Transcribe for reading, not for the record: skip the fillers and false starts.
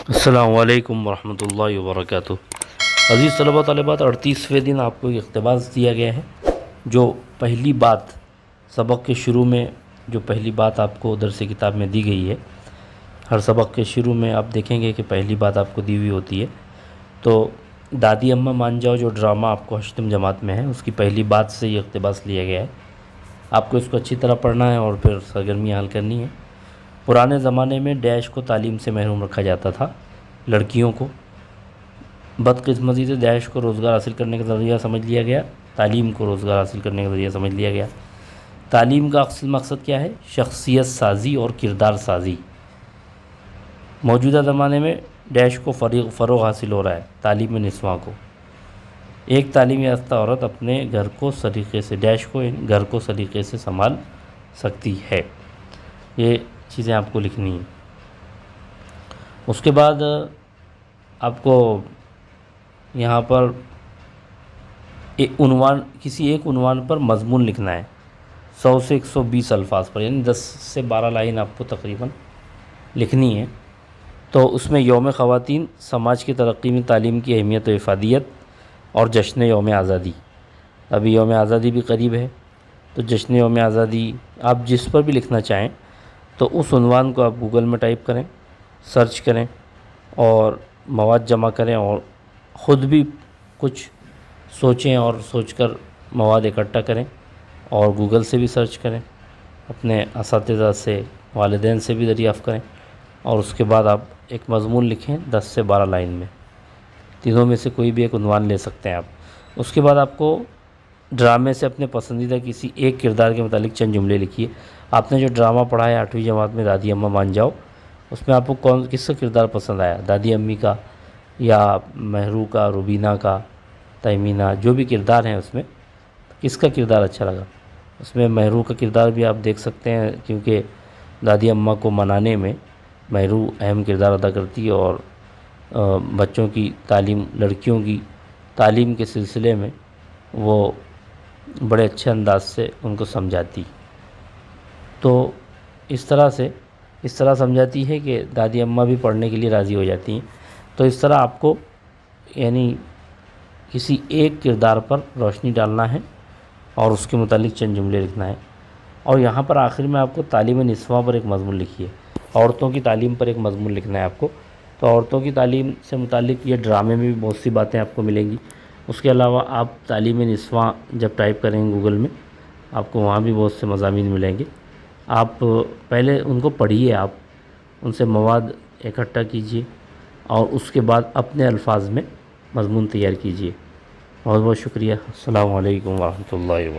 السلام علیکم ورحمۃ اللہ وبرکاتہ۔ عزیز طلباء طالبات، 38ویں دن آپ کو ایک اقتباس دیا گیا ہے، جو پہلی بات سبق کے شروع میں جو پہلی بات آپ کو درس کتاب میں دی گئی ہے۔ ہر سبق کے شروع میں آپ دیکھیں گے کہ پہلی بات آپ کو دی ہوئی ہوتی ہے۔ تو دادی اماں مان جاؤ جو ڈرامہ آپ کو ہشتم جماعت میں ہے، اس کی پہلی بات سے یہ اقتباس لیا گیا ہے۔ آپ کو اس کو اچھی طرح پڑھنا ہے اور پھر سرگرمیاں حل کرنی ہے۔ پرانے زمانے میں ڈیش کو تعلیم سے محروم رکھا جاتا تھا۔ لڑکیوں کو بدقسمتی سے ڈیش کو روزگار حاصل کرنے کا ذریعہ سمجھ لیا گیا، تعلیم کو روزگار حاصل کرنے کا ذریعہ سمجھ لیا گیا۔ تعلیم کا اصل مقصد کیا ہے؟ شخصیت سازی اور کردار سازی۔ موجودہ زمانے میں ڈیش کو فروغ حاصل ہو رہا ہے، تعلیم نسواں کو۔ ایک تعلیم یافتہ عورت اپنے گھر کو سلیقے سے گھر کو سلیقے سے سنبھال سکتی ہے۔ یہ چیزیں آپ کو لکھنی ہیں۔ اس کے بعد آپ کو یہاں پر کسی ایک عنوان پر مضمون لکھنا ہے، 100 سے 120 الفاظ پر، یعنی 10 سے 12 لائن آپ کو تقریباً لکھنی ہے۔ تو اس میں یوم خواتین، سماج کی ترقی میں تعلیم کی اہمیت و افادیت، اور جشن یوم آزادی۔ ابھی یوم آزادی بھی قریب ہے، تو جشن یوم آزادی آپ جس پر بھی لکھنا چاہیں تو اس عنوان کو آپ گوگل میں ٹائپ کریں، سرچ کریں اور مواد جمع کریں، اور خود بھی کچھ سوچیں اور سوچ کر مواد اکٹھا کریں، اور گوگل سے بھی سرچ کریں، اپنے اساتذہ سے، والدین سے بھی دریافت کریں، اور اس کے بعد آپ ایک مضمون لکھیں 10 سے 12 لائن میں۔ تینوں میں سے کوئی بھی ایک عنوان لے سکتے ہیں آپ۔ اس کے بعد آپ کو ڈرامے سے اپنے پسندیدہ کسی ایک کردار کے متعلق چند جملے لکھیے۔ آپ نے جو ڈرامہ پڑھا ہے 8ویں جماعت میں، دادی اماں مان جاؤ، اس میں آپ کو کس کا کردار پسند آیا؟ دادی امی کا، یا مہرو کا، روبینہ کا، تیمینہ، جو بھی کردار ہیں اس میں کس کا کردار اچھا لگا؟ اس میں مہرو کا کردار بھی آپ دیکھ سکتے ہیں، کیونکہ دادی اماں کو منانے میں مہرو اہم کردار ادا کرتی ہے، اور بچوں کی تعلیم، لڑکیوں کی تعلیم کے سلسلے میں وہ بڑے اچھے انداز سے ان کو سمجھاتی۔ تو اس طرح سمجھاتی ہے کہ دادی اماں بھی پڑھنے کے لیے راضی ہو جاتی ہیں۔ تو اس طرح آپ کو یعنی کسی ایک کردار پر روشنی ڈالنا ہے اور اس کے متعلق چند جملے لکھنا ہے۔ اور یہاں پر آخر میں آپ کو تعلیم نسواں پر ایک مضمون لکھیے، عورتوں کی تعلیم پر ایک مضمون لکھنا ہے آپ کو۔ تو عورتوں کی تعلیم سے متعلق یہ ڈرامے میں بھی بہت سی باتیں آپ کو ملیں گی۔ اس کے علاوہ آپ تعلیم نسواں جب ٹائپ کریں گے گوگل میں، آپ کو وہاں بھی بہت سے مضامین ملیں گے۔ آپ پہلے ان کو پڑھیے، آپ ان سے مواد اکٹھا کیجیے، اور اس کے بعد اپنے الفاظ میں مضمون تیار کیجیے۔ بہت بہت شکریہ۔ السلام علیکم ورحمۃ اللہ وبرکاتہ۔